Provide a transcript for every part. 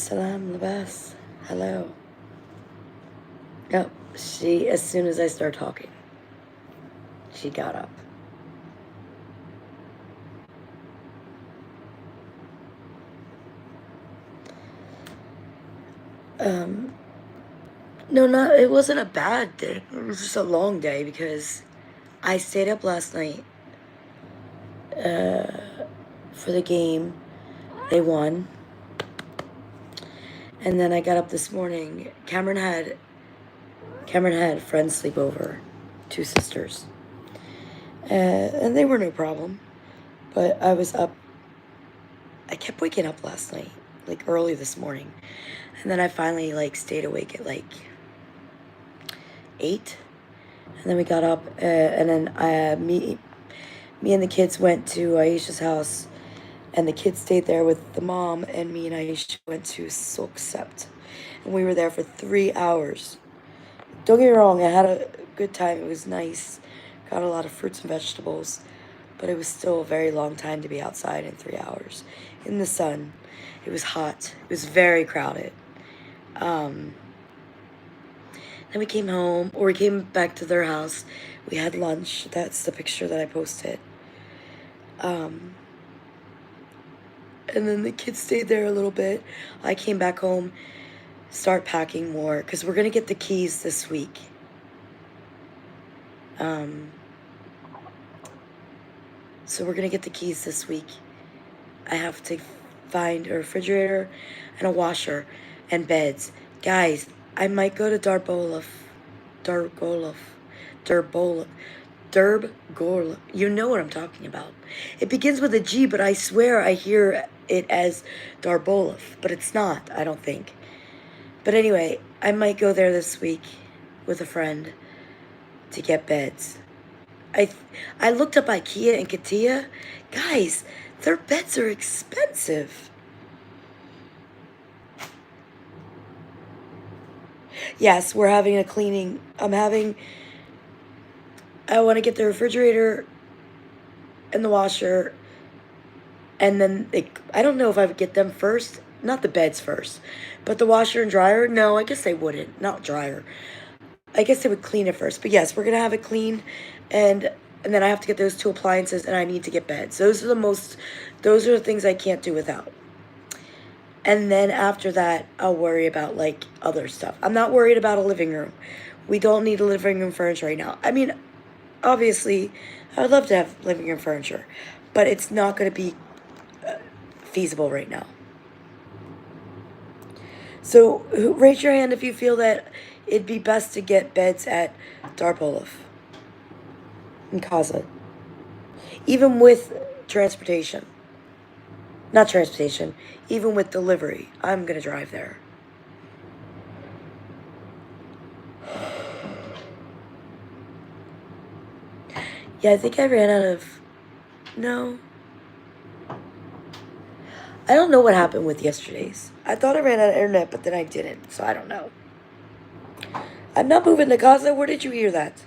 Salam Labas. Hello. Oh, as soon as I start talking, she got up. No, it wasn't a bad day. It was just a long day because I stayed up last night for the game. They won. And then I got up this morning. Cameron had friends sleep over, 2 sisters. And they were no problem. But I was up. I kept waking up last night, like early this morning. And then I finally stayed awake at 8. And then we got up, and then me and the kids went to Aisha's house, and the kids stayed there with the mom, and me and Aisha went to Silk Sept. And we were there for 3 hours. Don't get me wrong, I had a good time. It was nice. Got a lot of fruits and vegetables. But it was still a very long time to be outside in 3 hours. In the sun. It was hot. It was very crowded. Then we came home, or we came back to their house. We had lunch. That's the picture that I posted. And then the kids stayed there a little bit. I came back home, start packing more, because we're going to get the keys this week. So we're going to get the keys this week. I have to find a refrigerator and a washer and beds. Guys, I might go to Darboliv. You know what I'm talking about. It begins with a G, but I swear I hear it as Darboliv, but it's not, I don't think. But anyway, I might go there this week with a friend to get beds. I looked up IKEA and Katia. Guys, their beds are expensive. Yes, we're having a cleaning. I want to get the refrigerator and the washer. And then, I don't know if I would get them first. Not the beds first. But the washer and dryer, no, I guess they wouldn't. Not dryer. I guess they would clean it first. But yes, we're going to have it cleaned. And then I have to get those 2 appliances, and I need to get beds. Those are the things I can't do without. And then after that, I'll worry about, other stuff. I'm not worried about a living room. We don't need a living room furniture right now. I mean, obviously, I would love to have living room furniture. But it's not going to be feasible right now. So, raise your hand if you feel that it'd be best to get beds at Darboliv in Kaza. Even with transportation. Not transportation. Even with delivery. I'm going to drive there. Yeah, I think I ran out of... No. I don't know what happened with yesterday's. I thought I ran out of internet, but then I didn't. So I don't know. I'm not moving to Kaza. Where did you hear that?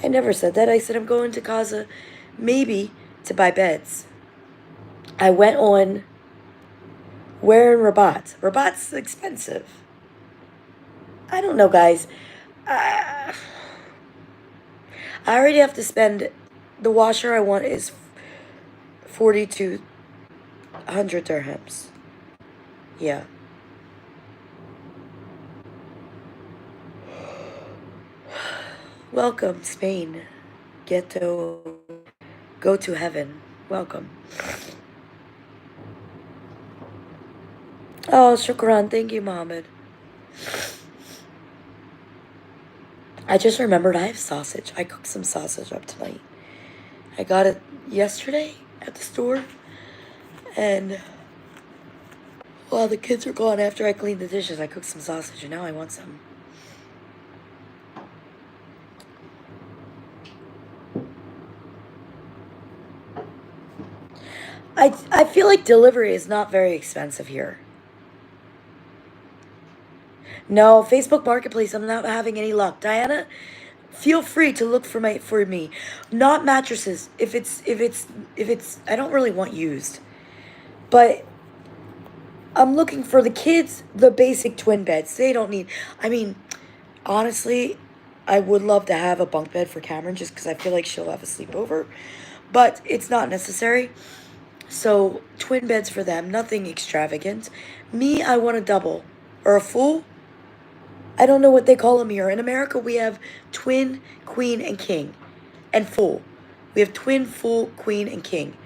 I never said that. I said I'm going to Kaza maybe to buy beds. I went on where in Rabat. Rabat's expensive. I don't know, guys. I already have to spend... The washer I want is 4,200 dirhams. Yeah. Welcome, Spain. Go to heaven. Welcome. Oh, shukran. Thank you, Mohammed. I just remembered I have sausage. I cooked some sausage up tonight. I got it yesterday at the store. And while the kids were gone after I cleaned the dishes, I cooked some sausage, and now I want some. I feel like delivery is not very expensive here. No, Facebook Marketplace, I'm not having any luck. Diana, feel free to look for me. Not mattresses. If it's I don't really want used. But I'm looking for the kids, the basic twin beds. They don't need, I mean, honestly, I would love to have a bunk bed for Cameron just because I feel like she'll have a sleepover. But it's not necessary. So, twin beds for them, nothing extravagant. Me, I want a double. Or a full. I don't know what they call them here. In America, we have twin, queen, and king. And full. We have twin, full, queen, and king.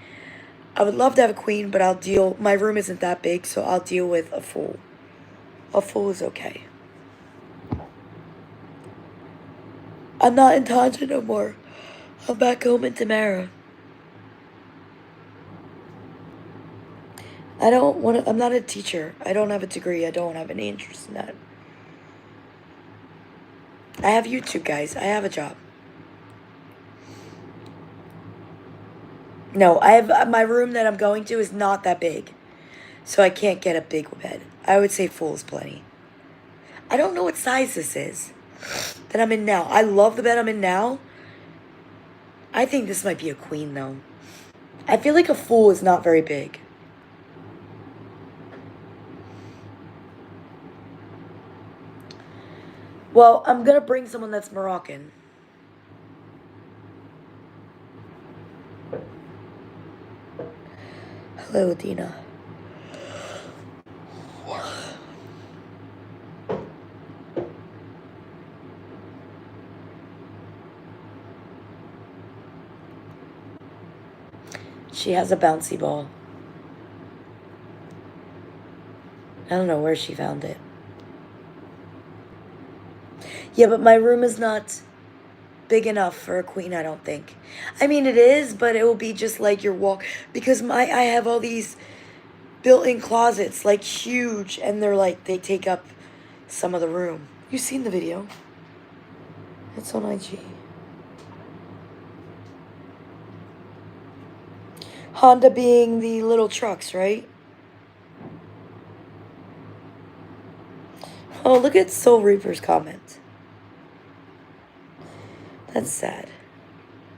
I would love to have a queen, but I'll deal... My room isn't that big, so I'll deal with a full. A full is okay. I'm not in Tanja no more. I'm back home in Tamara. I don't want to... I'm not a teacher. I don't have a degree. I don't have any interest in that. I have YouTube, guys. I have a job. No, I have... My room that I'm going to is not that big. So I can't get a big bed. I would say full is plenty. I don't know what size this is that I'm in now. I love the bed I'm in now. I think this might be a queen, though. I feel like a full is not very big. Well, I'm going to bring someone that's Moroccan. Hello, Adina. She has a bouncy ball. I don't know where she found it. Yeah, but my room is not big enough for a queen, I don't think. I mean, it is, but it will be just like your wall. Because I have all these built-in closets, like huge, and they're like, they take up some of the room. You've seen the video. It's on IG. Honda being the little trucks, right? Oh, look at Soul Reaper's comment. That's sad.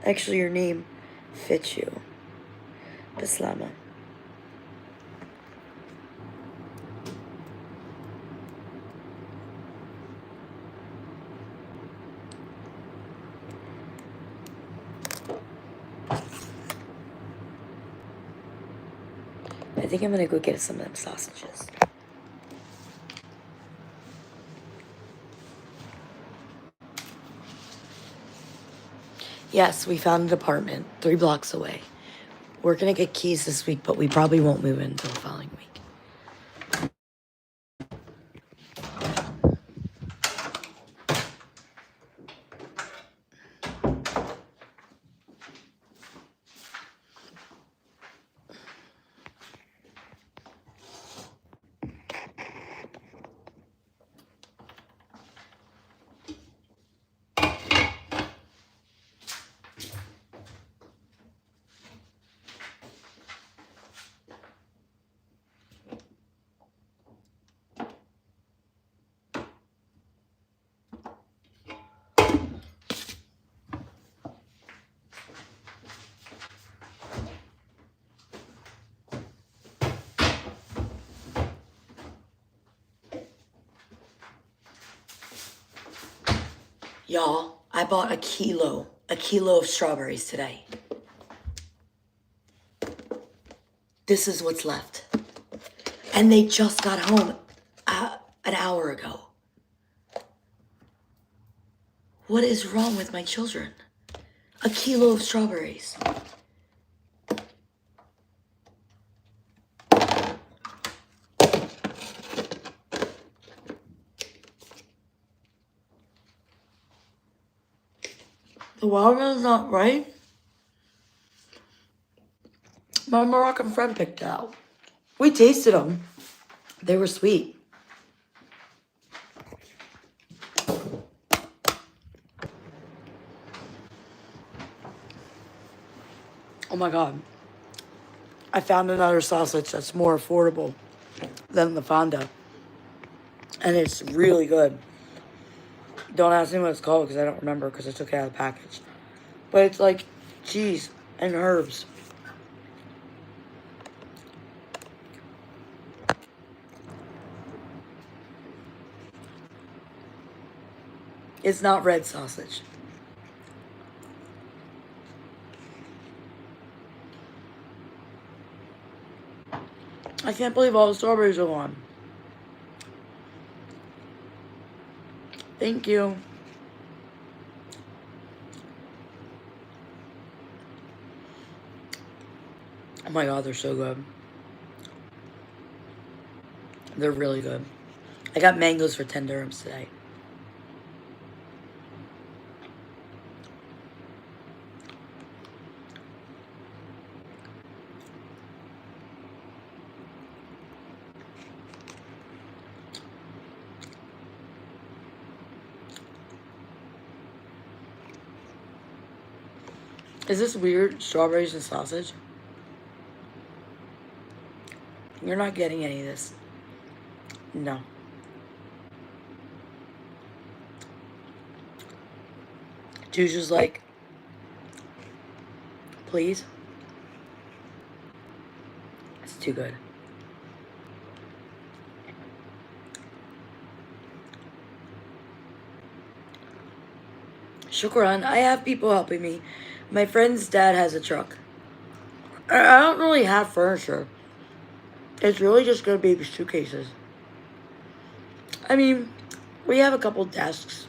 Actually, your name fits you. Bislama. I think I'm gonna go get some of them sausages. Yes, we found an apartment 3 blocks away. We're gonna get keys this week, but we probably won't move in until the following week. Y'all, I bought a kilo of strawberries today. This is what's left. And they just got home an hour ago. What is wrong with my children? A kilo of strawberries. The watermelon's not right. My Moroccan friend picked it out. We tasted them. They were sweet. Oh my God. I found another sausage that's more affordable than the Fonda. And it's really good. Don't ask me what it's called because I don't remember because I took it out of the package. But it's like cheese and herbs. It's not red sausage. I can't believe all the strawberries are gone. Thank you. Oh my god, they're so good. They're really good. I got mangoes for 10 dirhams today. Is this weird? Strawberries and sausage? You're not getting any of this. No. Juju's like, please? It's too good. Shukran. I have people helping me. My friend's dad has a truck. I don't really have furniture. It's really just gonna be suitcases. I mean, we have a couple desks.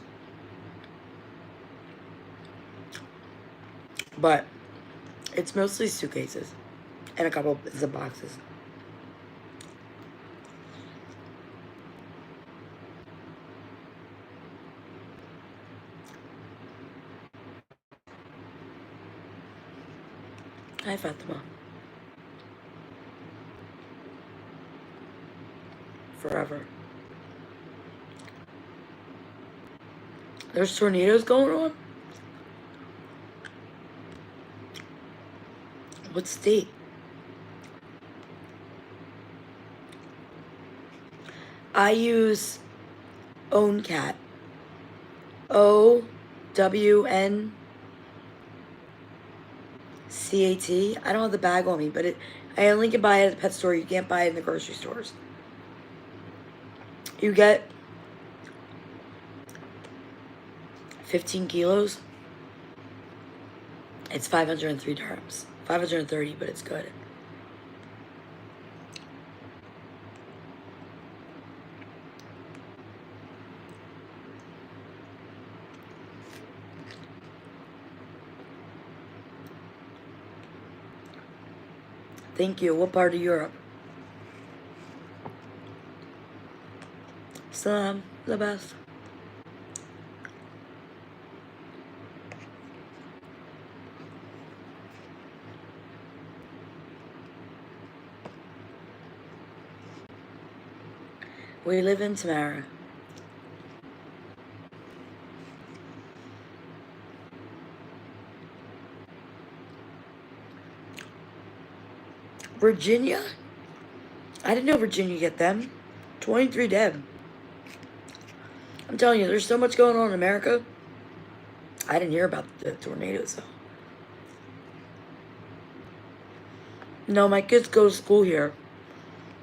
But it's mostly suitcases. And a couple bits of boxes. Hi, Fatima. Forever. There's tornadoes going on? What state? I use OwnCat. OWNCAT. I don't have the bag on me, but I only can buy it at the pet store. You can't buy it in the grocery stores. You get 15 kilos. It's 503 dirhams. 530, but it's good. Thank you. What part of Europe? Salam. The best. We live in Tamara. Virginia? I didn't know Virginia get them. 23 dead. I'm telling you, there's so much going on in America. I didn't hear about the tornadoes, though. No, my kids go to school here.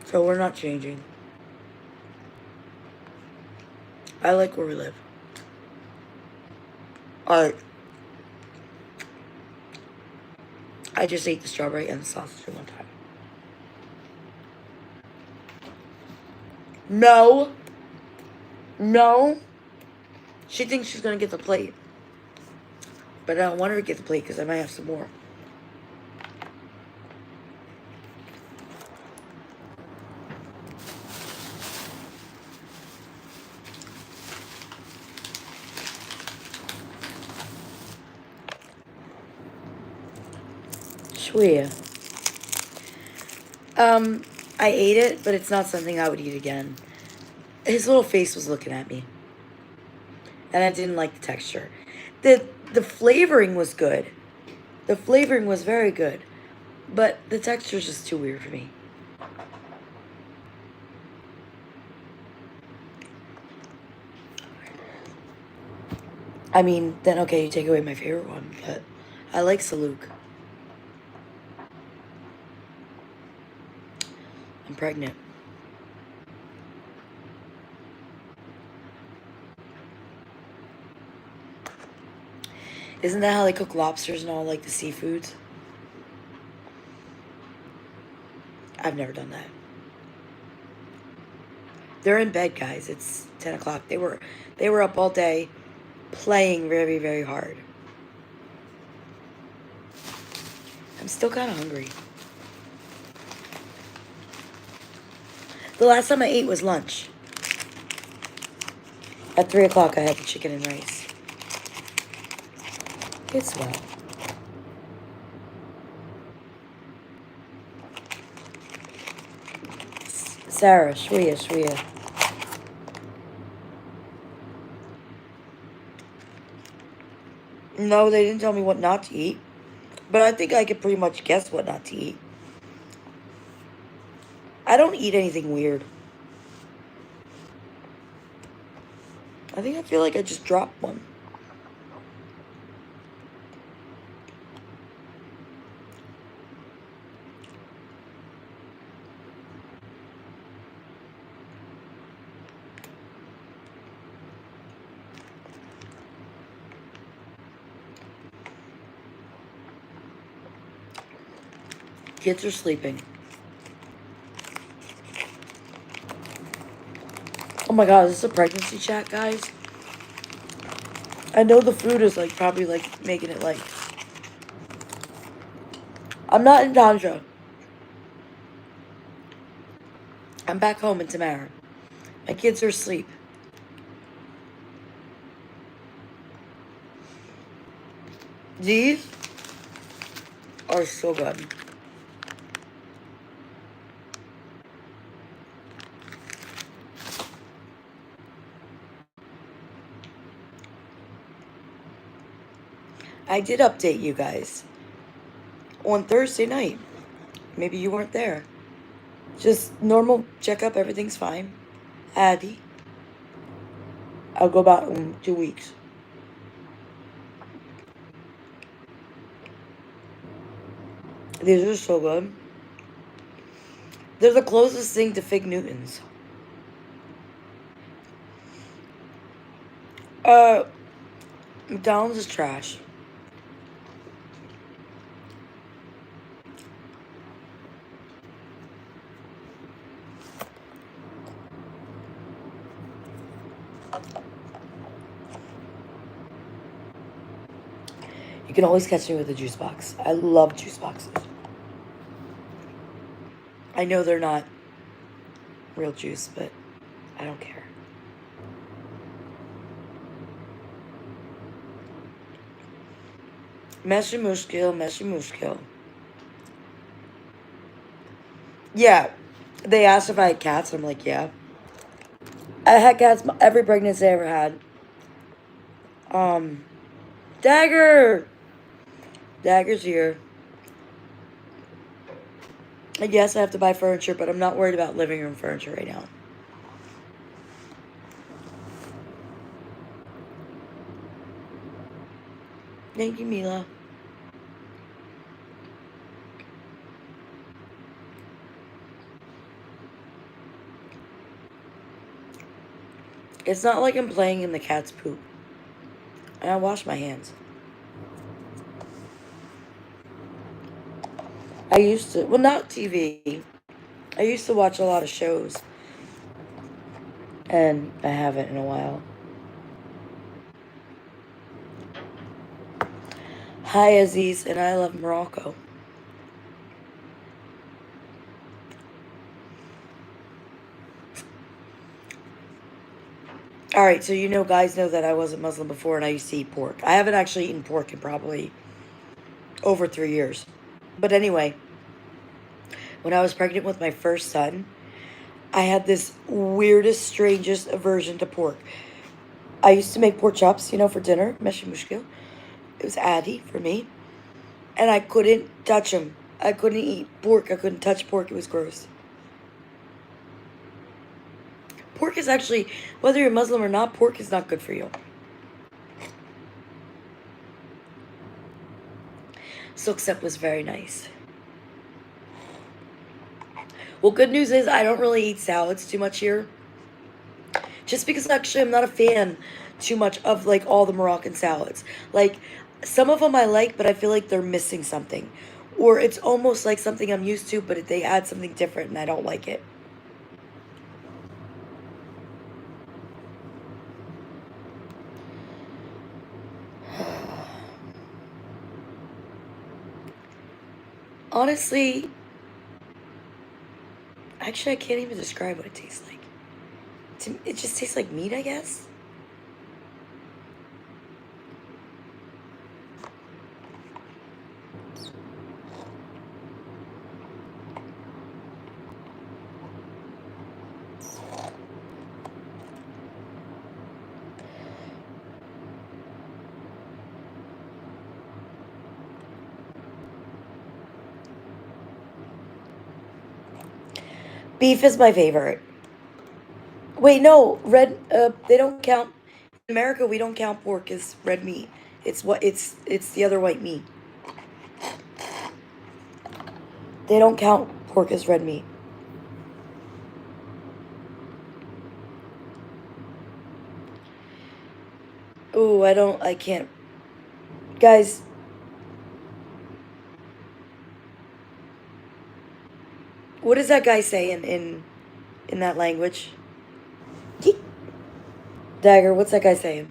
So we're not changing. I like where we live. Alright. I just ate the strawberry and the sausage at one time. No. No. She thinks she's gonna get the plate. But I don't want her to get the plate because I might have some more. Swear. I ate it, but it's not something I would eat again. His little face was looking at me. And I didn't like the texture. The flavoring was good. The flavoring was very good. But the texture is just too weird for me. I mean, then okay, you take away my favorite one, but I like Saluk. I'm pregnant. Isn't that how they cook lobsters and all, like, the seafoods? I've never done that. They're in bed, guys. It's 10 o'clock. They were up all day playing very, very hard. I'm still kind of hungry. The last time I ate was lunch. At 3 o'clock, I had the chicken and rice. It's well. Sarah, Shwea. No, they didn't tell me what not to eat. But I think I could pretty much guess what not to eat. I don't eat anything weird. I feel like I just dropped one. Kids are sleeping. Oh my god, is this a pregnancy chat, guys? I know the food is like probably like making it like. I'm not in Tanja. I'm back home in Tamara. My kids are asleep. These are so good. I did update you guys on Thursday night. Maybe you weren't there. Just normal checkup, everything's fine. Addie. I'll go back in 2 weeks. These are so good. They're the closest thing to Fig Newtons. McDonald's is trash. You can always catch me with a juice box. I love juice boxes. I know they're not real juice, but I don't care. Meshi mushkil. Yeah, they asked if I had cats. I'm like, yeah. I had cats every pregnancy I ever had. Dagger! Dagger's here. And yes, I have to buy furniture, but I'm not worried about living room furniture right now. Thank you, Mila. It's not like I'm playing in the cat's poop. And I wash my hands. I used to, well, not TV. I used to watch a lot of shows. And I haven't in a while. Hi, Aziz, and I love Morocco. Alright, so you know, guys know that I wasn't Muslim before and I used to eat pork. I haven't actually eaten pork in probably over 3 years. But anyway, when I was pregnant with my first son, I had this weirdest, strangest aversion to pork. I used to make pork chops, you know, for dinner, meshi mushkil. It was Addy for me. And I couldn't touch them. I couldn't eat pork. I couldn't touch pork. It was gross. Pork is actually, whether you're Muslim or not, pork is not good for you. Suksep was very nice. Well, good news is I don't really eat salads too much here. Just because actually I'm not a fan too much of like all the Moroccan salads. Like Some of them I like, but I feel like they're missing something. Or it's almost like something I'm used to, but they add something different and I don't like it. Honestly, actually, I can't even describe what it tastes like. It just tastes like meat, I guess. Beef is my favorite. Wait, no, they don't count. In America, we don't count pork as red meat. It's the other white meat. They don't count pork as red meat. Ooh, I can't. Guys, what does that guy say in that language? Dagger, what's that guy saying?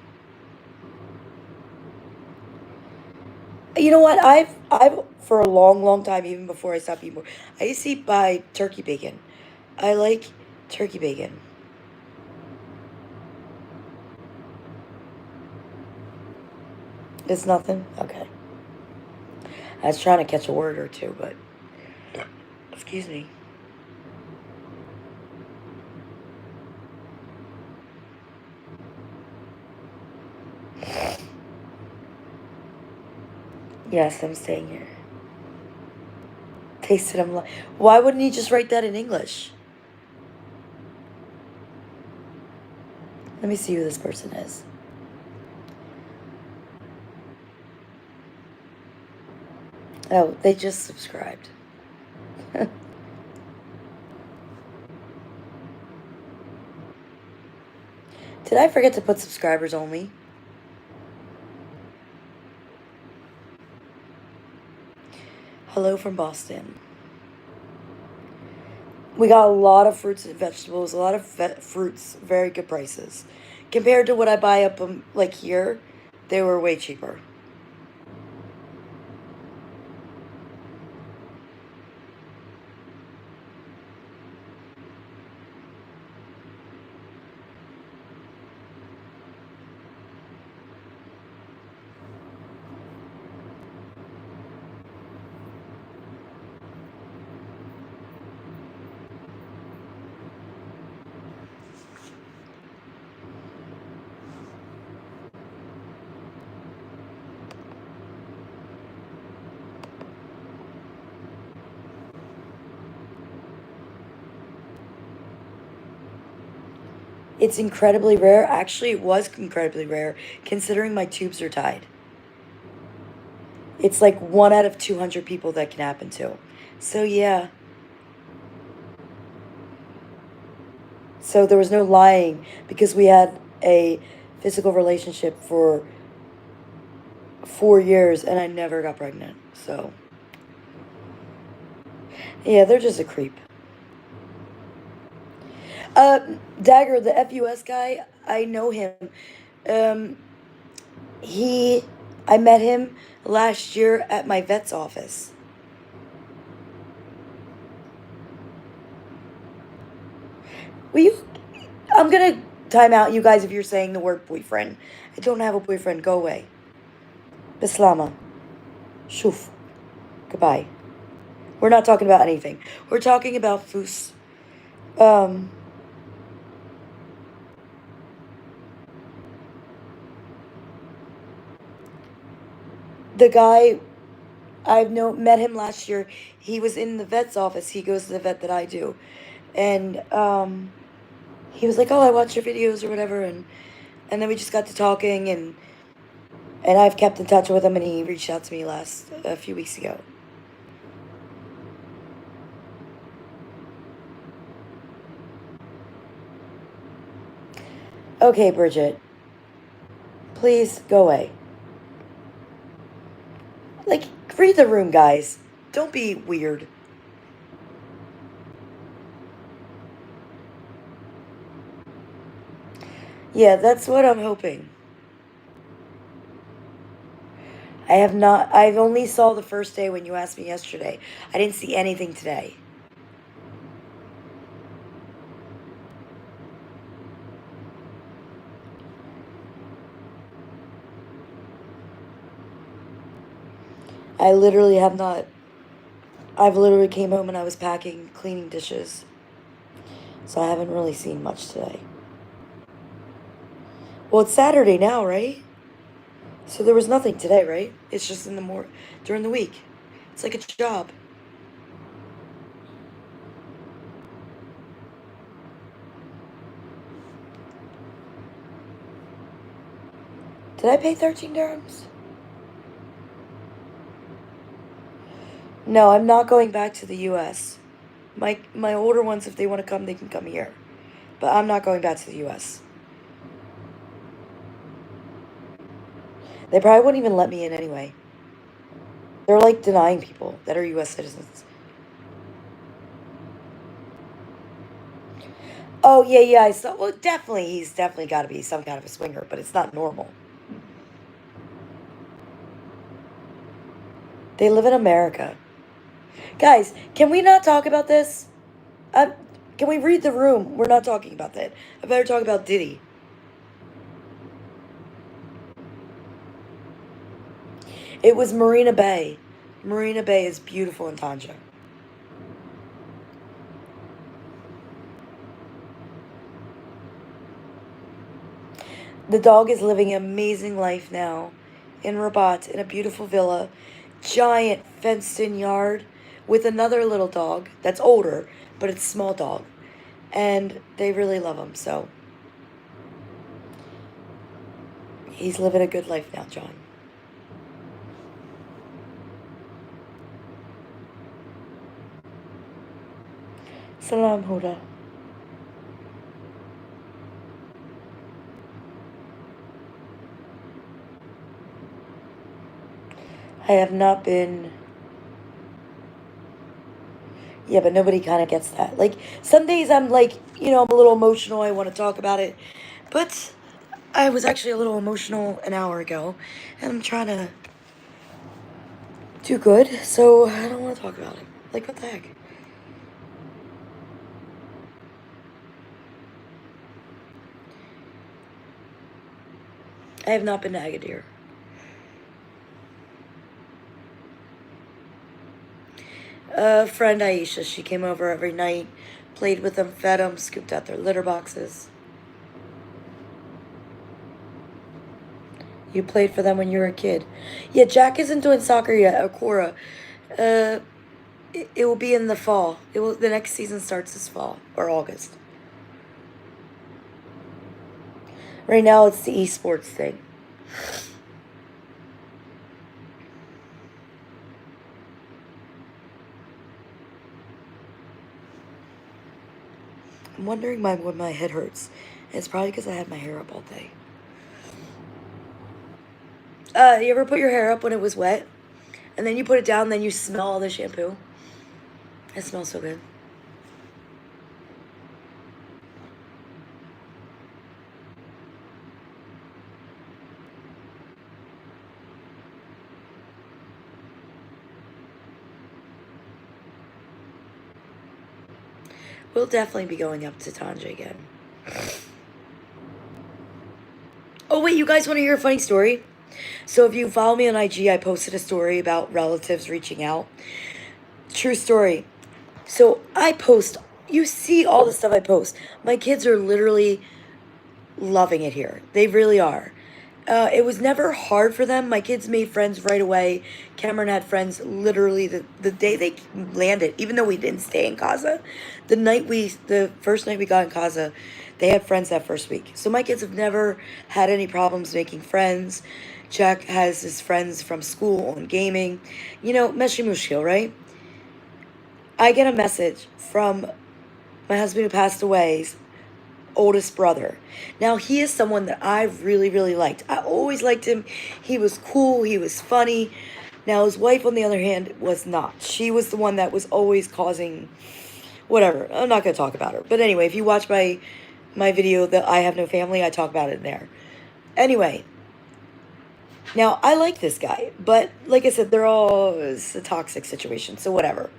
You know what? I've for a long time, even before I stopped eating pork, I used to eat by turkey bacon. I like turkey bacon. It's nothing? Okay. I was trying to catch a word or two, but excuse me. Yes, I'm staying here. Tasted him. Why wouldn't he just write that in English? Let me see who this person is. Oh, they just subscribed. Did I forget to put subscribers only? Hello from Boston. We got a lot of fruits and vegetables, a lot of fruits, very good prices. Compared to what I buy up like here, they were way cheaper. It's incredibly rare. Actually, it was incredibly rare considering my tubes are tied. It's like 1 out of 200 people that can happen to. So, yeah. So, there was no lying because we had a physical relationship for 4 years and I never got pregnant. So, yeah, they're just a creep. Dagger, the FUS guy, I know him. Um, he, I met him last year at my vet's office. Will you? I'm gonna time out you guys if you're saying the word boyfriend. I don't have a boyfriend. Go away. Bislama. Shoof. Goodbye. We're not talking about anything. We're talking about Foos. Um, the guy met him last year. He was in the vet's office. He goes to the vet that I do, and he was like, "Oh, I watch your videos or whatever," and then we just got to talking, and I've kept in touch with him, and he reached out to me a few weeks ago. Okay, Bridget. Please go away. Read the room, guys. Don't be weird. Yeah, that's what I'm hoping. I have not. I've only saw the first day when you asked me yesterday. I didn't see anything today. I literally have not. I've literally came home and I was packing, cleaning dishes. So I haven't really seen much today. Well, it's Saturday now, right? So there was nothing today, right? It's just in the during the week. It's like a job. Did I pay 13 dirhams? No, I'm not going back to the US. My older ones, if they want to come, they can come here. But I'm not going back to the US. They probably wouldn't even let me in anyway. They're like denying people that are US citizens. Oh, yeah, yeah, I saw. Well, definitely, he's definitely got to be some kind of a swinger, but it's not normal. They live in America. Guys, can we not talk about this? Can we read the room? We're not talking about that. I better talk about Diddy. It was Marina Bay. Marina Bay is beautiful in Tanja. The dog is living an amazing life now in Rabat in a beautiful villa, giant fenced in yard with another little dog that's older, but it's a small dog. And they really love him, so he's living a good life now, John. Salam, Huda. I have not been. Yeah, but nobody kind of gets that. Like, some days I'm like, I'm a little emotional. I want to talk about it. But I was actually a little emotional an hour ago. And I'm trying to do good. So I don't want to talk about it. Like, what the heck? I have not been to Agadir. Friend Aisha, she came over every night, played with them, fed them, scooped out their litter boxes. You played for them when you were a kid. Yeah, Jack isn't doing soccer yet, Akora. It will be in the fall. The next season starts this fall or August. Right now it's the esports thing. I'm wondering when my head hurts. And it's probably because I had my hair up all day. You ever put your hair up when it was wet? And then you put it down, then you smell all the shampoo? It smells so good. We'll definitely be going up to Tanja again. Oh, wait, you guys want to hear a funny story? So if you follow me on IG, I posted a story about relatives reaching out. True story. So I post, you see all the stuff I post. My kids are literally loving it here. They really are. It was never hard for them. My kids made friends right away. Cameron had friends literally the day they landed, even though we didn't stay in Casa. The first night we got in Casa, they had friends that first week. So my kids have never had any problems making friends. Jack has his friends from school and gaming. Meshi Mushkil, right? I get a message from my husband who passed away's oldest brother. Now, he is someone that I really, really liked. I always liked him. He was cool. He was funny. Now, his wife, on the other hand, was not. She was the one that was always causing whatever. I'm not going to talk about her. But anyway, if you watch my video that I have no family, I talk about it in there. Anyway, now I like this guy, but like I said, it's a toxic situation, so whatever.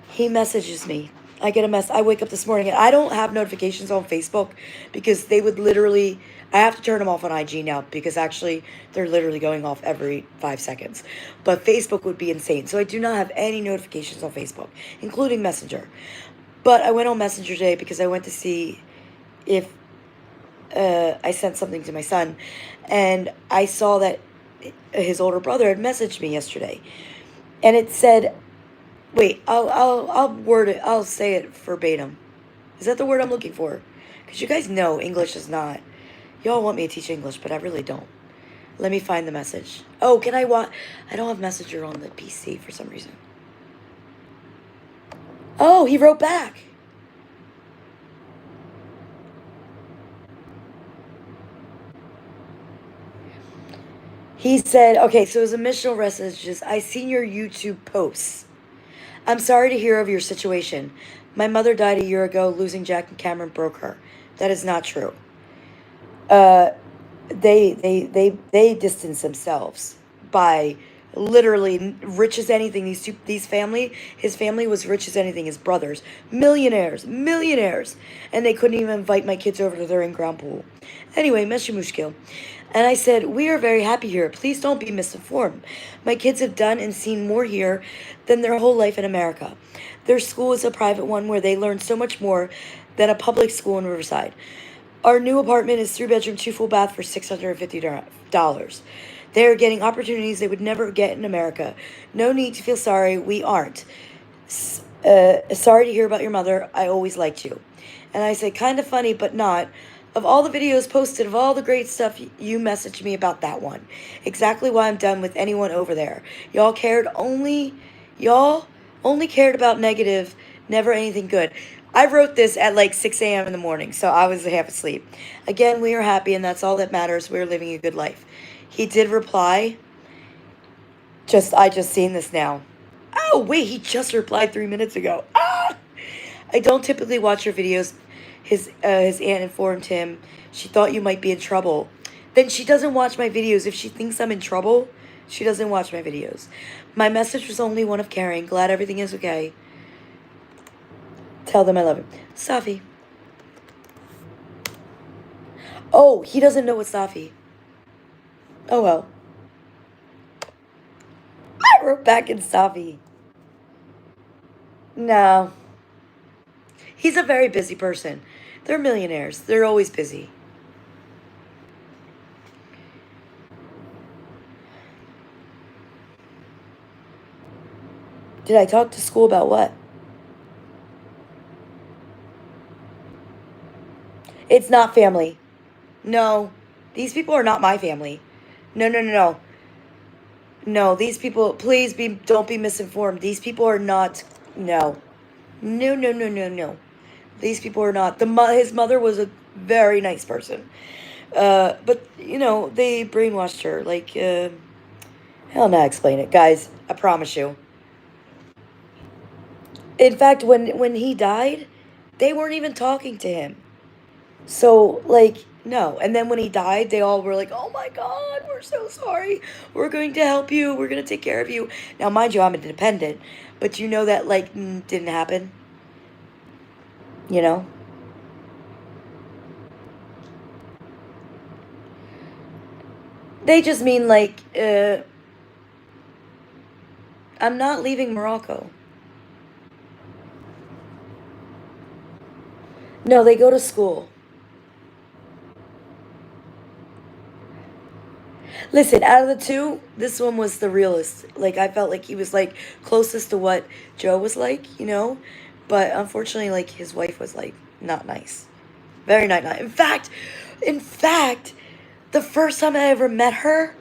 He messages me. I get a mess. I wake up this morning and I don't have notifications on Facebook because they would literally. I have to turn them off on IG now because actually they're literally going off every 5 seconds. But Facebook would be insane. So I do not have any notifications on Facebook, including Messenger. But I went on Messenger today because I went to see if I sent something to my son, and I saw that his older brother had messaged me yesterday, and it said, "Wait, I'll word it. I'll say it verbatim. Is that the word I'm looking for? Because you guys know English is not. Y'all want me to teach English, but I really don't. Let me find the message. Oh, can I want? I don't have Messenger on the PC for some reason. Oh, he wrote back. He said, okay, so his initial message is, I seen your YouTube posts. I'm sorry to hear of your situation. My mother died a year ago. Losing Jack and Cameron broke her. That is not true. They distance themselves by literally rich as anything. His family was rich as anything. His brothers, millionaires, and they couldn't even invite my kids over to their in-ground pool. Anyway, Meshi Mushkil. And I said, we are very happy here. Please don't be misinformed. My kids have done and seen more here than their whole life in America. Their school is a private one where they learn so much more than a public school in Riverside. Our new apartment is 3-bedroom, 2 full bath for $650. They are getting opportunities they would never get in America. No need to feel sorry. We aren't. Sorry to hear about your mother. I always liked you. And I said, kind of funny, but not. Of all the videos posted, of all the great stuff, you messaged me about that one. Exactly why I'm done with anyone over there. Y'all only cared about negative, never anything good. I wrote this at like 6 a.m. in the morning, so I was half asleep. Again, we are happy, and that's all that matters. We're living a good life. He did reply. I just seen this now. Oh, wait, he just replied 3 minutes ago. Ah! I don't typically watch your videos. His aunt informed him she thought you might be in trouble. Then she doesn't watch my videos. If she thinks I'm in trouble, she doesn't watch my videos. My message was only one of caring. Glad everything is okay. Tell them I love him. Safi. Oh, he doesn't know it's Safi. Oh well. I wrote back in Safi. No. He's a very busy person. They're millionaires. They're always busy. Did I talk to school about what? It's not family. No. These people are not my family. No, no, no, no. No, these people, don't be misinformed. These people are not, no. No, no, no, no, no. These people are not. His mother was a very nice person. But, they brainwashed her. Like, hell no, explain it. Guys, I promise you. In fact, when he died, they weren't even talking to him. So, like, no. And then when he died, they all were like, oh my God, we're so sorry. We're going to help you. We're going to take care of you. Now, mind you, I'm independent. But you know that, like, didn't happen? You know? They just mean, like, I'm not leaving Morocco. No, they go to school. Listen, out of the two, this one was the realest. Like, I felt like he was, like, closest to what Joe was like, But unfortunately, like, his wife was, like, not nice. Very not nice. In fact, the first time I ever met her,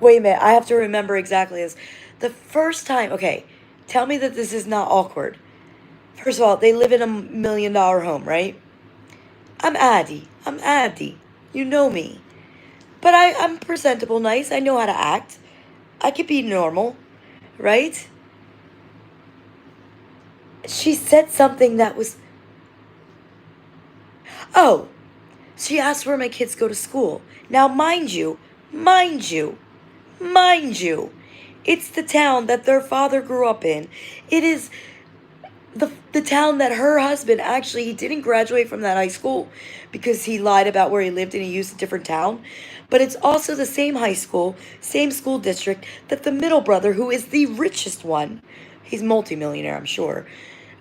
wait a minute, I have to remember exactly this. The first time, okay, tell me that this is not awkward. First of all, they live in a $1 million home, right? I'm Addy. You know me. But I'm presentable, nice. I know how to act. I could be normal, right? She said something that was, oh, she asked where my kids go to school. Now, mind you, mind you, it's the town that their father grew up in. It is the town that her husband actually, he didn't graduate from that high school because he lied about where he lived and he used a different town. But it's also the same high school, same school district that the middle brother, who is the richest one, he's multimillionaire, I'm sure.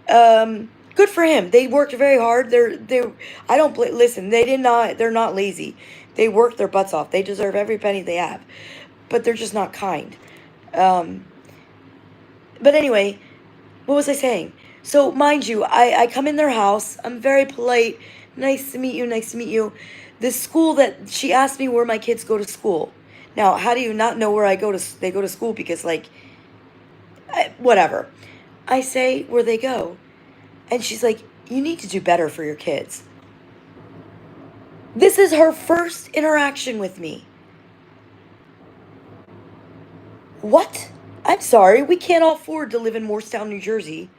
Good for him. They worked very hard. I don't listen. They're not lazy. They work their butts off. They deserve every penny they have, but they're just not kind. Um, but anyway, what was I saying? So, mind you, I come in their house. I'm very polite. Nice to meet you. Nice to meet you. The school that she asked me where my kids go to school. Now, how do you not know where they go to school? Because, like, whatever. I say where they go. And she's like, you need to do better for your kids. This is her first interaction with me. What? I'm sorry, we can't all afford to live in Morristown, New Jersey.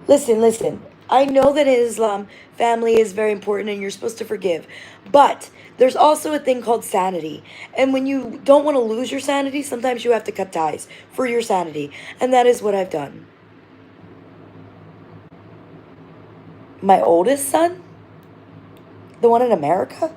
Listen. I know that in Islam, family is very important and you're supposed to forgive. But there's also a thing called sanity. And when you don't want to lose your sanity, sometimes you have to cut ties for your sanity. And that is what I've done. My oldest son? The one in America?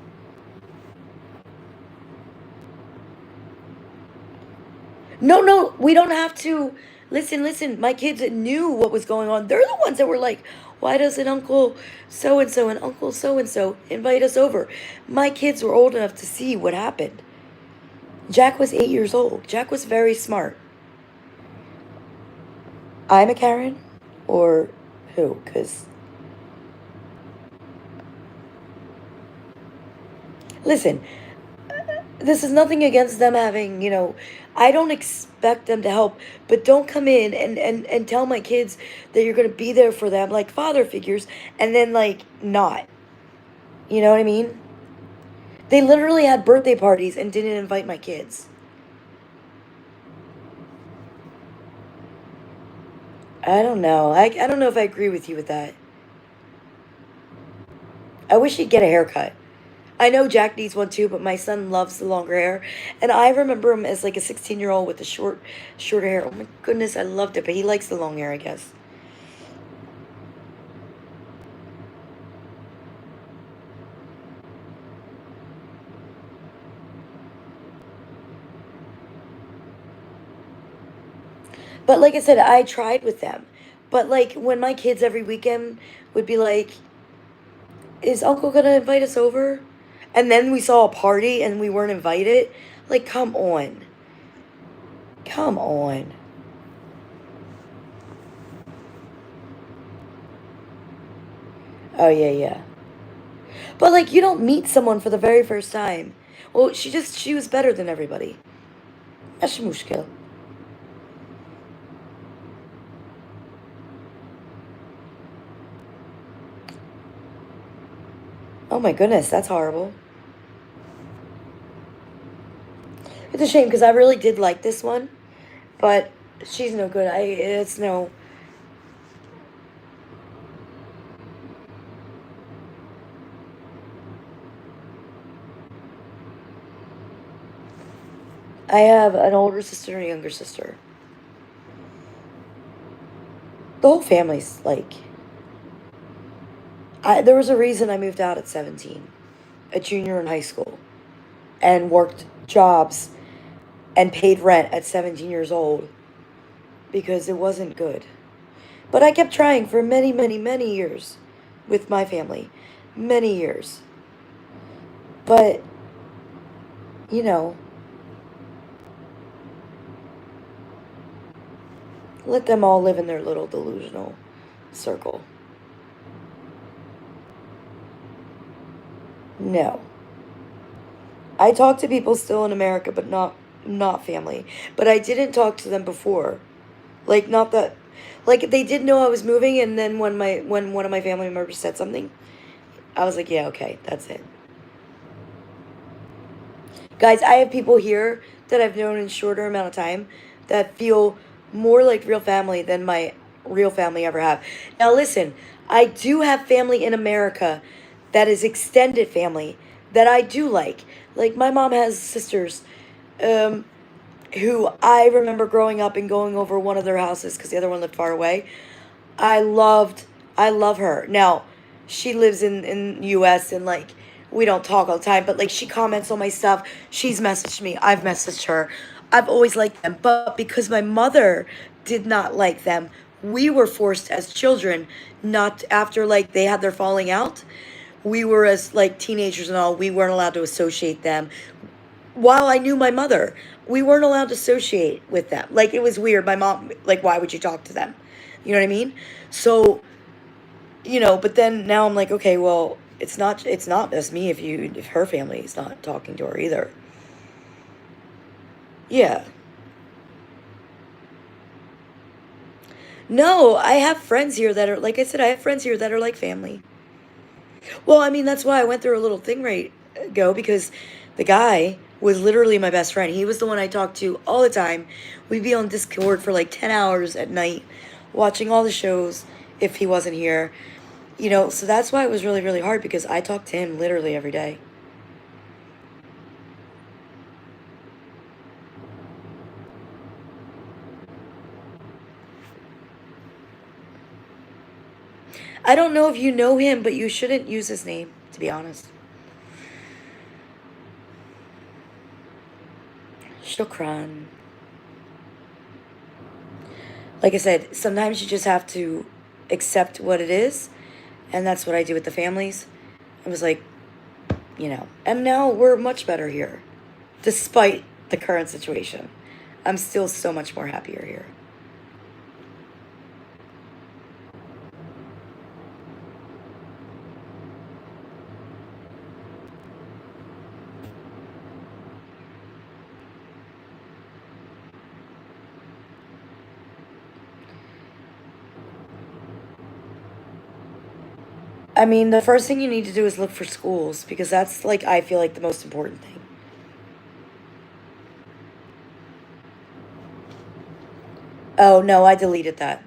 No, we don't have to. Listen. My kids knew what was going on. They're the ones that were like, why doesn't Uncle so and Uncle so and so invite us over? My kids were old enough to see what happened. Jack was 8 years old. Jack was very smart. I'm a Karen? Or who? Because, listen, this is nothing against them having, I don't expect them to help, but don't come in and tell my kids that you're going to be there for them, like father figures, and then, like, not. You know what I mean? They literally had birthday parties and didn't invite my kids. I don't know. I don't know if I agree with you with that. I wish he'd get a haircut. I know Jack needs one too, but my son loves the longer hair. And I remember him as like a 16-year-old with the shorter hair. Oh my goodness, I loved it. But he likes the long hair, I guess. But like I said, I tried with them. But like when my kids every weekend would be like, is Uncle gonna invite us over? And then we saw a party and we weren't invited. Like, come on. Come on. Oh, yeah. But like, you don't meet someone for the very first time. Well, she was better than everybody. مش مشكلة. Oh my goodness, that's horrible. It's a shame because I really did like this one, but she's no good. It's no. I have an older sister and a younger sister. The whole family's like. There was a reason I moved out at 17, a junior in high school, and worked jobs and paid rent at 17 years old because it wasn't good. But I kept trying for many years with my family. Many years. But, you know, let them all live in their little delusional circle. No. I talk to people still in America, but not family. But I didn't talk to them before. Like, not that Like, they did know I was moving, and then when one of my family members said something, I was like, yeah, okay, that's it. Guys, I have people here that I've known in a shorter amount of time that feel more like real family than my real family ever have. Now, listen, I do have family in America that is extended family that I do like. Like, my mom has sisters um, who I remember growing up and going over one of their houses because the other one lived far away. I loved I love her. Now, she lives in US and like we don't talk all the time, but like she comments on my stuff. She's messaged me. I've messaged her. I've always liked them, but because my mother did not like them, we were forced as children not after like they had their falling out. We were as like teenagers and all, we weren't allowed to associate them. While I knew my mother, we weren't allowed to associate with them. Like it was weird. My mom, like, why would you talk to them? You know what I mean? So, but then now I'm like, okay, well, it's not just me if her family is not talking to her either. Yeah. No, I have friends here that are like I said, I have friends here that are like family. Well, I mean, that's why I went through a little thing right ago because the guy was literally my best friend. He was the one I talked to all the time. We'd be on Discord for like 10 hours at night watching all the shows if he wasn't here. So that's why it was really, really hard because I talked to him literally every day. I don't know if you know him, but you shouldn't use his name, to be honest. Shukran. Like I said, sometimes you just have to accept what it is, and that's what I do with the families. I was like, and now we're much better here, despite the current situation. I'm still so much more happier here. I mean, the first thing you need to do is look for schools because that's like, I feel like the most important thing. Oh, no, I deleted that.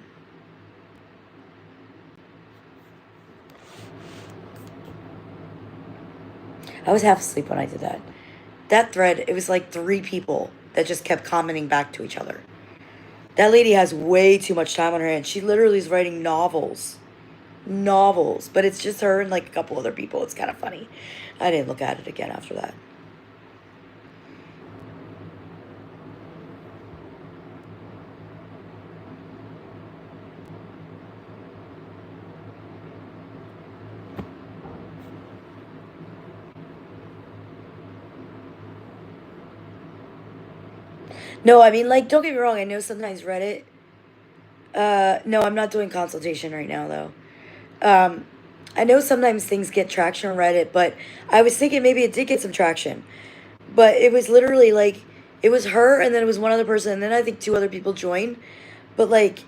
I was half asleep when I did that. That thread, it was like three people that just kept commenting back to each other. That lady has way too much time on her hands. She literally is writing novels. Novels. But it's just her and like a couple other people. It's kind of funny. I didn't look at it again after that. No, I mean, like, don't get me wrong. I know sometimes Reddit. No, I'm not doing consultation right now, though. Um, I know sometimes things get traction on Reddit, but I was thinking maybe it did get some traction. But it was literally like, it was her, and then it was one other person, and then I think two other people joined. But like,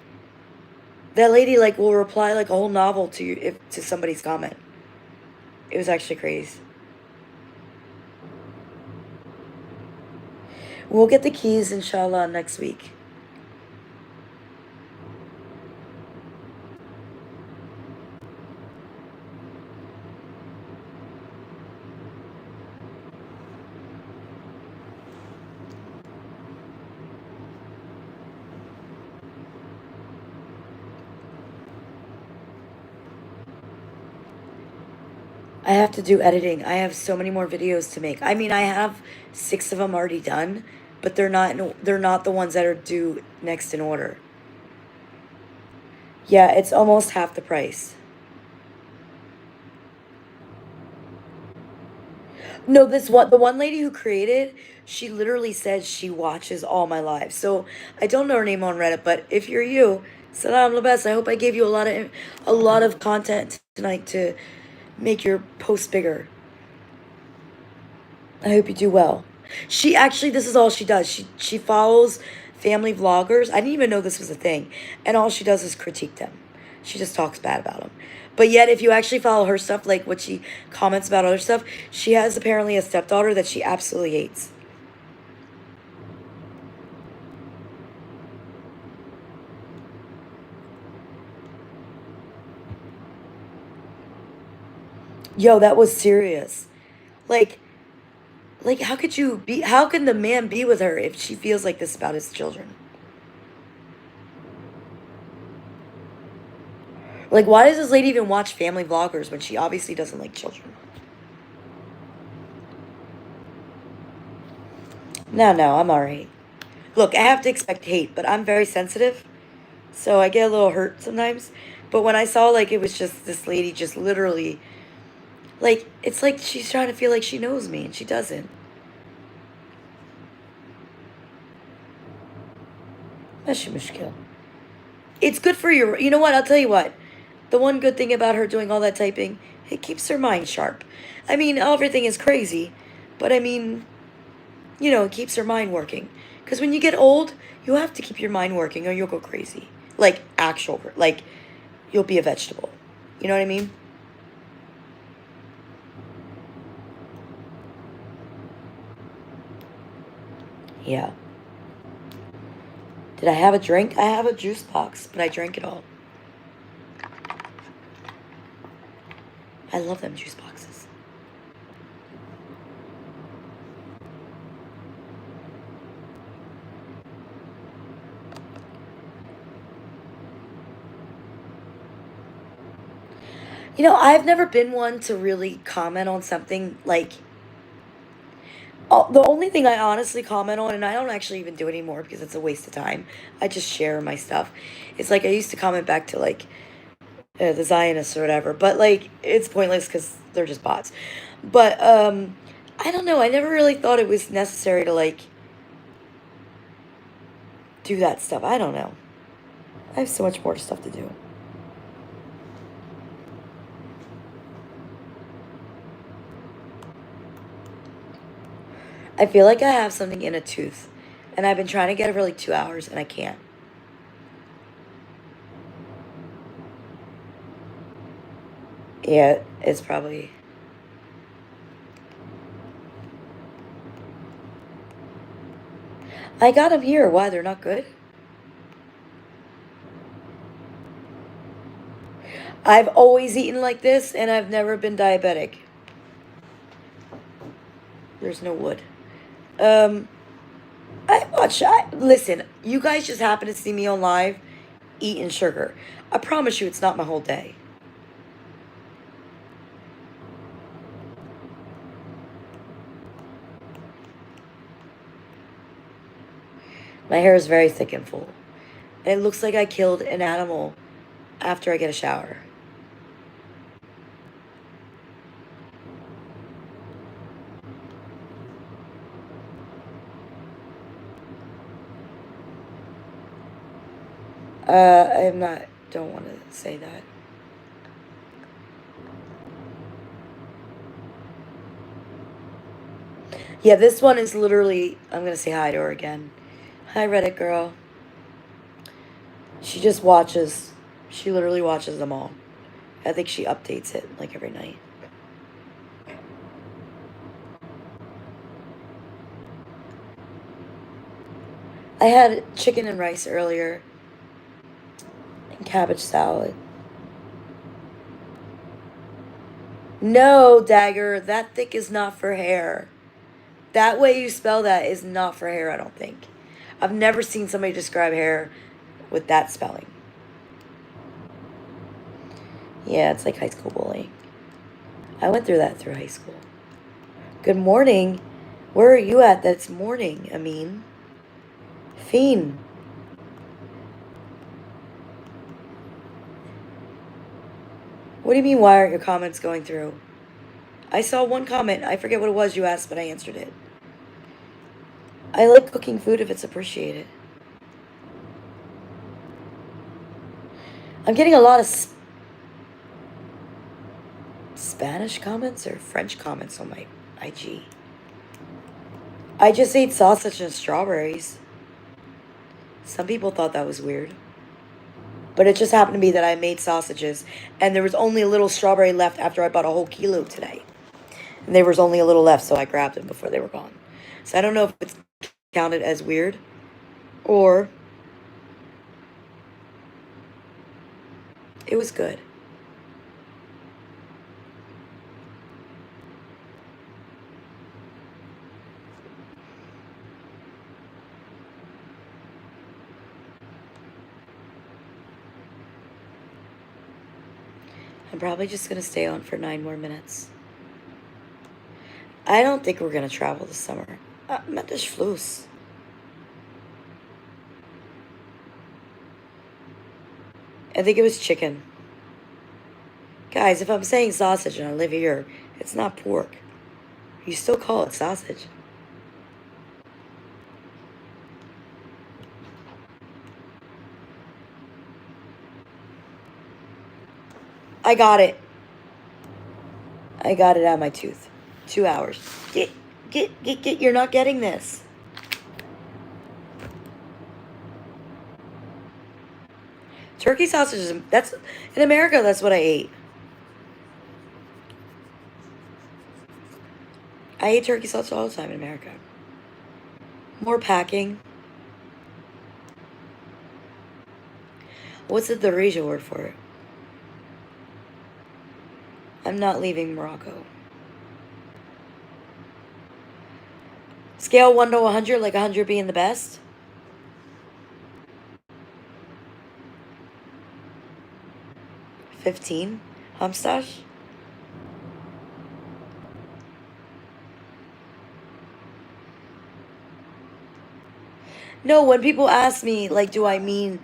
that lady like will reply like a whole novel to you if to somebody's comment. It was actually crazy. We'll get the keys inshallah next week. I have to do editing. I have so many more videos to make. I mean, I have 6 of them already done, but they're not the ones that are due next in order. Yeah, it's almost half the price. No, the one lady who created, she literally said she watches all my lives. So I don't know her name on Reddit, but if you're you, salam labas. I hope I gave you a lot of content tonight to make your post bigger. I hope you do well. She actually, this is all she does. She follows family vloggers. I didn't even know this was a thing. And all she does is critique them. She just talks bad about them. But yet, if you actually follow her stuff, like what she comments about other stuff, she has apparently a stepdaughter that she absolutely hates. Yo, that was serious. Like, how could you be, how can the man be with her if she feels like this about his children? Like, why does this lady even watch family vloggers when she obviously doesn't like children? No, I'm alright. Look, I have to expect hate, but I'm very sensitive, so I get a little hurt sometimes. But when I saw, like, it was just this lady just literally, like, it's like she's trying to feel like she knows me, and she doesn't. ماشي مشكلة. It's good for your, you know what, I'll tell you what. The one good thing about her doing all that typing, it keeps her mind sharp. I mean, everything is crazy, but I mean, you know, it keeps her mind working. Because when you get old, you have to keep your mind working or you'll go crazy. Like, like, you'll be a vegetable. You know what I mean? Yeah. Did I have a drink? I have a juice box, but I drank it all. I love them juice boxes. You know, I've never been one to really comment on something like. The only thing I honestly comment on, and I don't actually even do it anymore because it's a waste of time. I just share my stuff. It's like I used to comment back to like the Zionists or whatever, but like it's pointless because they're just bots. But I don't know. I never really thought it was necessary to like do that stuff. I don't know. I have so much more stuff to do. I feel like I have something in a tooth, and I've been trying to get it for like 2 hours, and I can't. Yeah, it's probably. I got them here. Why? They're not good? I've always eaten like this, and I've never been diabetic. There's no wood. Listen, you guys just happen to see me on live eating sugar. I promise you it's not my whole day. My hair is very thick and full. And it looks like I killed an animal after I get a shower. I'm not, don't want to say that. Yeah, this one is literally, I'm going to say hi to her again. Hi, Reddit girl. She just watches, she literally watches them all. I think she updates it like every night. I had chicken and rice earlier. And cabbage salad. No, Dagger, that thick is not for hair. That way you spell that is not for hair, I don't think. I've never seen somebody describe hair with that spelling. Yeah, it's like high school bullying. I went through that through high school. Good morning. Where are you at that it's morning, Amin? Fiend. What do you mean, why aren't your comments going through? I saw one comment. I forget what it was you asked, but I answered it. I like cooking food if it's appreciated. I'm getting a lot of Spanish comments or French comments on my IG. I just ate sausage and strawberries. Some people thought that was weird. But it just happened to be that I made sausages, and there was only a little strawberry left after I bought a whole kilo today. And there was only a little left, so I grabbed them before they were gone. So I don't know if it's counted as weird, or it was good. I'm probably just going to stay on for 9 more minutes. I don't think we're going to travel this summer. Met das Fluss. I think it was chicken. Guys, if I'm saying sausage and I live here, it's not pork. You still call it sausage. I got it. I got it out of my tooth. 2 hours. Get. You're not getting this. Turkey sausages, that's, in America, that's what I ate. I ate turkey sausage all the time in America. More packing. What's the Darija word for it? I'm not leaving Morocco. Scale 1 to 100, like 100 being the best. 15. Hamstash? No, when people ask me, like, do I mean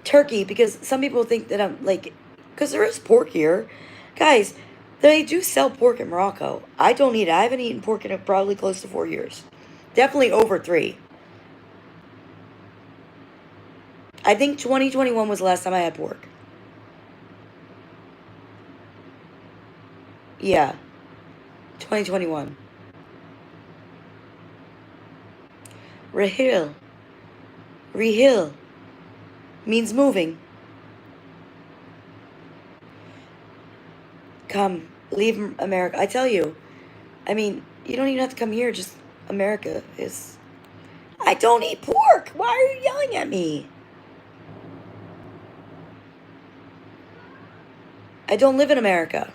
turkey? Because some people think that I'm, like, because there is pork here. Guys, they do sell pork in Morocco. I don't eat it. I haven't eaten pork in probably close to 4 years. Definitely over 3. I think 2021 was the last time I had pork. Yeah. 2021. Rahil. Rehil. Means moving. Come. Leave America. I tell you. I mean, you don't even have to come here. Just America is... I don't eat pork. Why are you yelling at me? I don't live in America.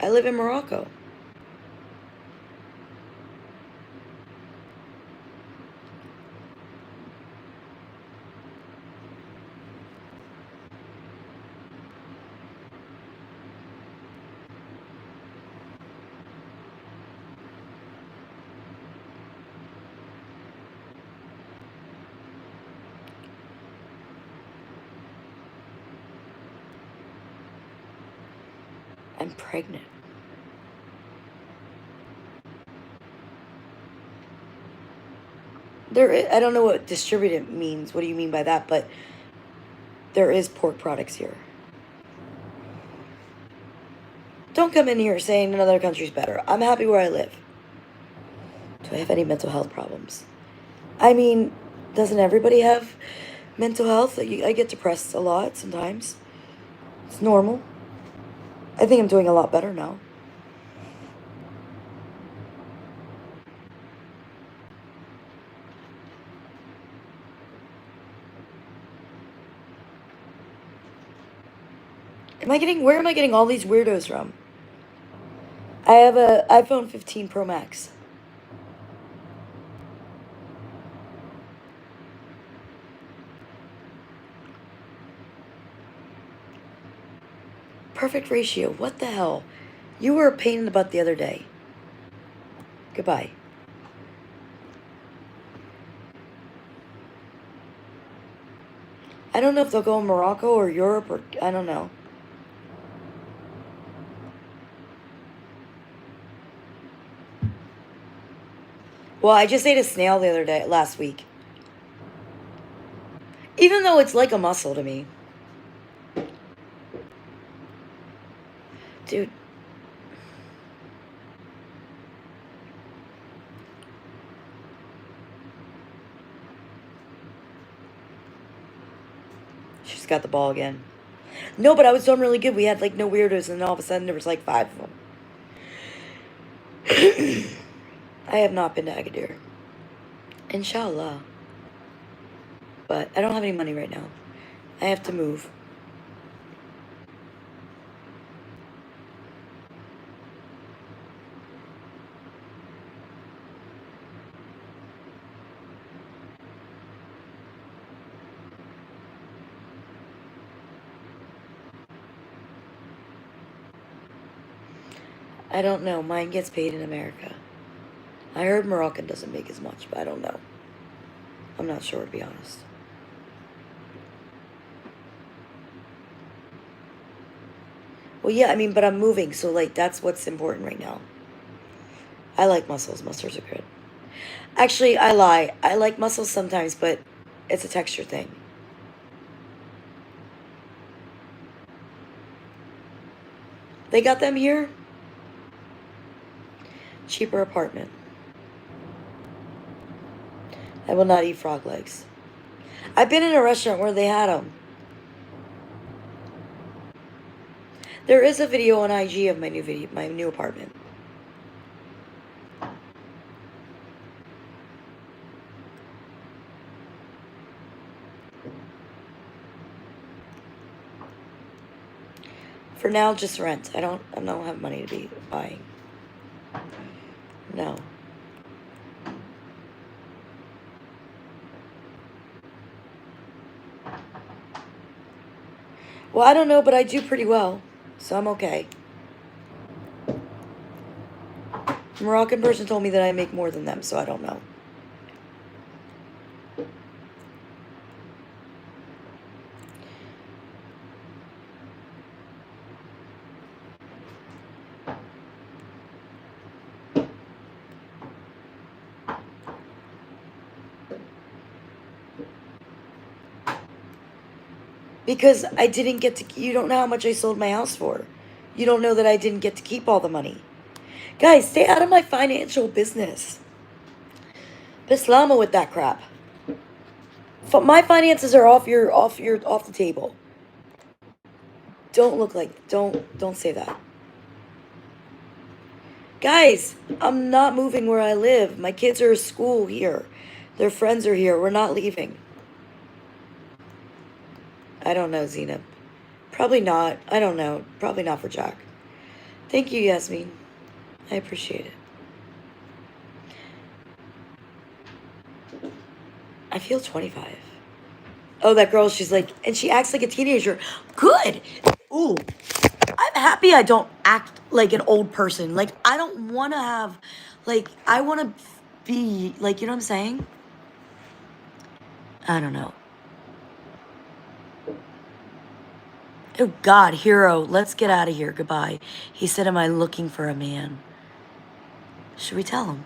I live in Morocco. I'm pregnant. I don't know what distributed means. What do you mean by that? But there is pork products here. Don't come in here saying another country's better. I'm happy where I live. Do I have any mental health problems? I mean, doesn't everybody have mental health? I get depressed a lot sometimes. It's normal. I think I'm doing a lot better now. Where am I getting all these weirdos from? I have a iPhone 15 Pro Max. Perfect ratio. What the hell? You were a pain in the butt the other day. Goodbye. I don't know if they'll go in Morocco or Europe or... I don't know. Well, I just ate a snail last week. Even though it's like a mussel to me. Dude. She's got the ball again. No, but I was doing really good. We had like no weirdos, and then all of a sudden there was like 5 of them. I have not been to Agadir. Inshallah. But I don't have any money right now. I have to move. I don't know. Mine gets paid in America. I heard Moroccan doesn't make as much, but I don't know. I'm not sure, to be honest. Well, yeah, I mean, but I'm moving, so, like, that's what's important right now. I like mussels. Mussels are good. Actually, I lie. I like mussels sometimes, but it's a texture thing. They got them here? Cheaper apartment. I will not eat frog legs. I've been in a restaurant where they had them. There is a video on IG of my new apartment. For now, just rent. I don't have money to be buying. No. Well, I don't know, but I do pretty well, so I'm okay. A Moroccan person told me that I make more than them, so I don't know. Because I didn't get to, you don't know how much I sold my house for. You don't know that I didn't get to keep all the money. Guys, stay out of my financial business. Bislama with that crap. My finances are off the table. Don't say that. Guys, I'm not moving where I live. My kids are at school here. Their friends are here. We're not leaving. I don't know, Zena. Probably not. I don't know. Probably not for Jack. Thank you, Yasmin. I appreciate it. I feel 25. Oh, that girl, she's like, and she acts like a teenager. Good. Ooh. I'm happy I don't act like an old person. Like, I don't want to have, like, I want to be, like, you know what I'm saying? I don't know. Oh, God, hero, let's get out of here. Goodbye. He said, am I looking for a man? Should we tell him?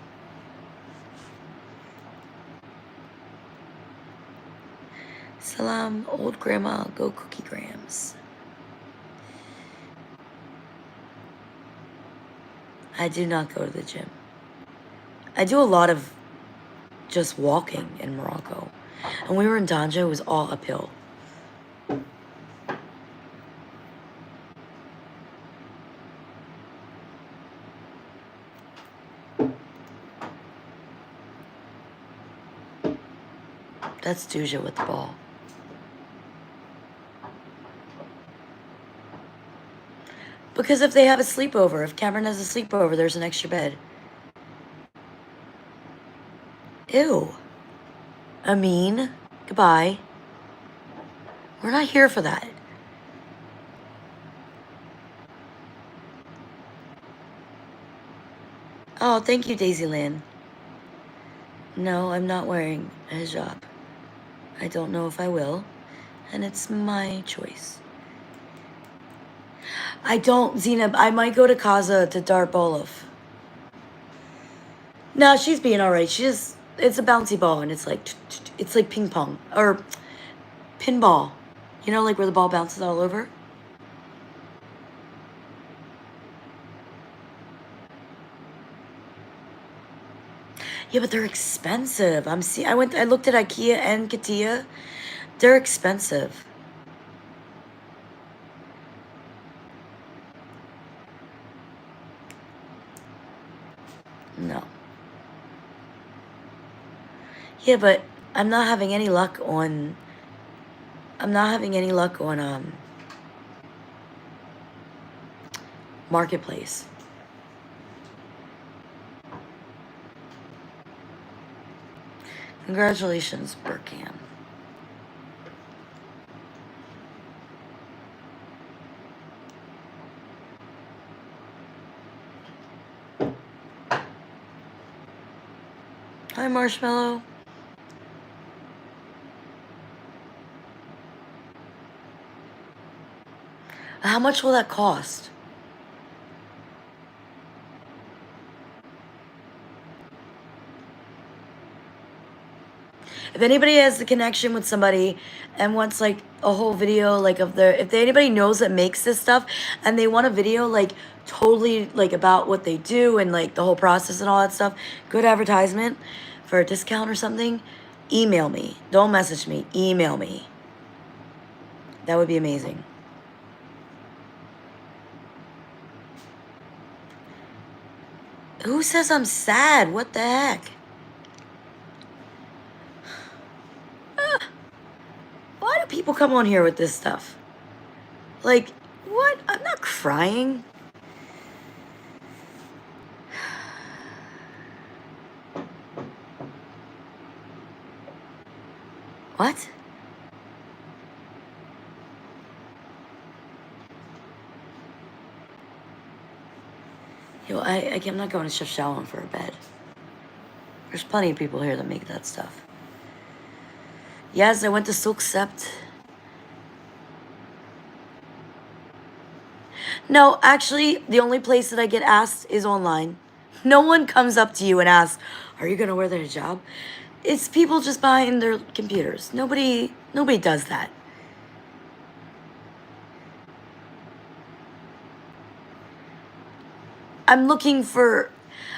Salam, old grandma, go cookie grams. I do not go to the gym. I do a lot of just walking in Morocco. And we were in Danja, it was all uphill. That's Duja with the ball. Because if they have a sleepover, if Cameron has a sleepover, there's an extra bed. Ew. Amin, goodbye. We're not here for that. Oh, thank you, Daisyland. No, I'm not wearing a hijab. I don't know if I will, and it's my choice. I don't, Zainab, I might go to Kaza to dart Bolov. No, she's being alright. It's a bouncy ball, and it's like ping pong, or pinball. You know, like where the ball bounces all over? Yeah, but they're expensive. I looked at IKEA and Katia. They're expensive. Yeah, but I'm not having any luck on Marketplace. Congratulations, Burkham. Hi, Marshmallow. How much will that cost? If anybody has the connection with somebody and wants like a whole video like of their, if anybody knows that makes this stuff and they want a video like totally like about what they do and like the whole process and all that stuff, good advertisement for a discount or something, email me. Don't message me, email me. That would be amazing. Who says I'm sad? What the heck? Why do people come on here with this stuff? Like, what? I'm not crying. What? Yo, I'm not going to Chef Shalom for a bed. There's plenty of people here that make that stuff. Yes, I went to Silk Sept. No, actually, the only place that I get asked is online. No one comes up to you and asks, "Are you gonna wear the hijab?" It's people just behind their computers. Nobody does that. I'm looking for,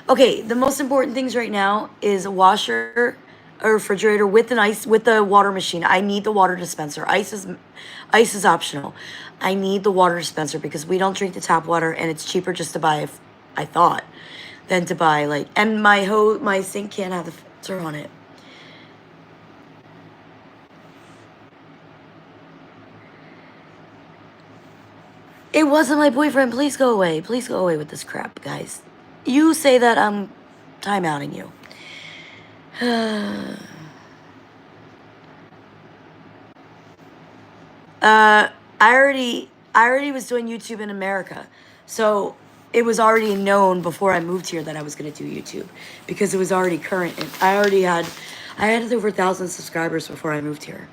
okay, the most important things right now is a washer, a refrigerator with the water machine. I need the water dispenser. Ice is optional. I need the water dispenser because we don't drink the tap water and it's cheaper just to buy, I thought, than to buy like, and my sink can't have the filter on it. It wasn't my boyfriend. Please go away. Please go away with this crap, guys. You say that I'm time-outing you. I already was doing YouTube in America. So it was already known before I moved here that I was going to do YouTube because it was already current. And I had over 1,000 subscribers before I moved here.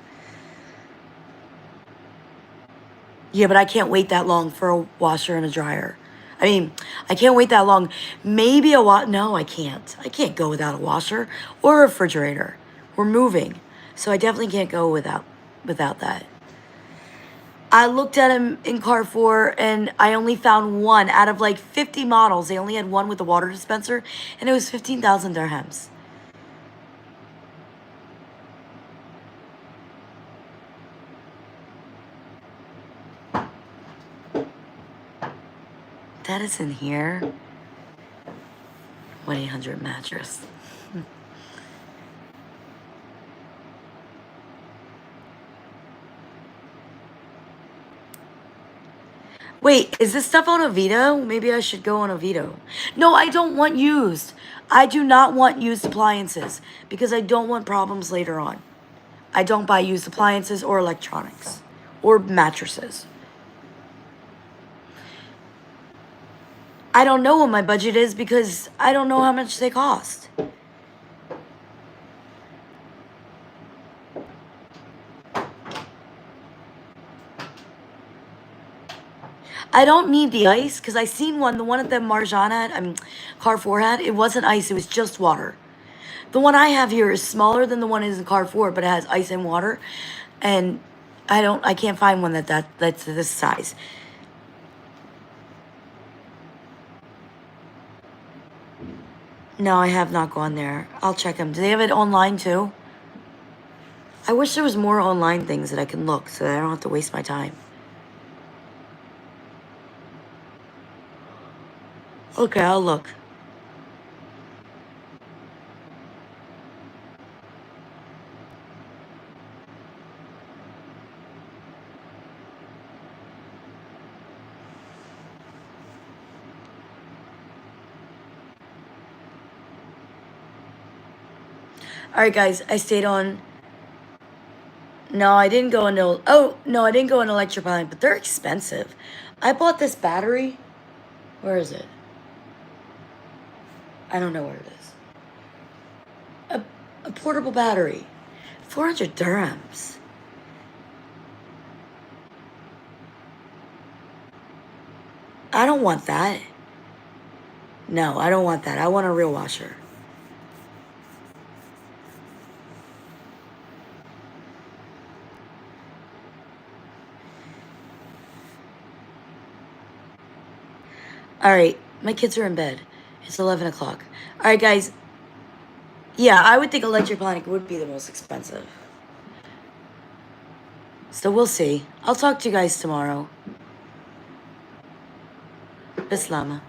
Yeah, but I can't wait that long for a washer and a dryer. I mean, I can't wait that long. Maybe no, I can't. I can't go without a washer or a refrigerator. We're moving. So I definitely can't go without that. I looked at them in Carrefour and I only found one out of like 50 models. They only had one with a water dispenser and it was 15,000 dirhams. That is in here. 1-800 mattress. Wait, is this stuff on Avito? Maybe I should go on Avito. No, I don't want used. I do not want used appliances because I don't want problems later on. I don't buy used appliances or electronics or mattresses. I don't know what my budget is because I don't know how much they cost. I don't need the ice because I seen one, the one that Marjan had, Carrefour had, it wasn't ice, it was just water. The one I have here is smaller than the one in Carrefour, but it has ice and water. And I can't find one that's this size. No, I have not gone there. I'll check them. Do they have it online too? I wish there was more online things that I can look so that I don't have to waste my time. Okay, I'll look. Alright, guys, I stayed on. No, I didn't go into. Oh, no, I didn't go into Electropine, but they're expensive. I bought this battery. Where is it? I don't know where it is. A portable battery. 400 dirhams. I don't want that. No, I don't want that. I want a real washer. Alright, my kids are in bed. It's 11 o'clock. Alright, guys. Yeah, I would think Electroplanet would be the most expensive. So we'll see. I'll talk to you guys tomorrow. Bislama.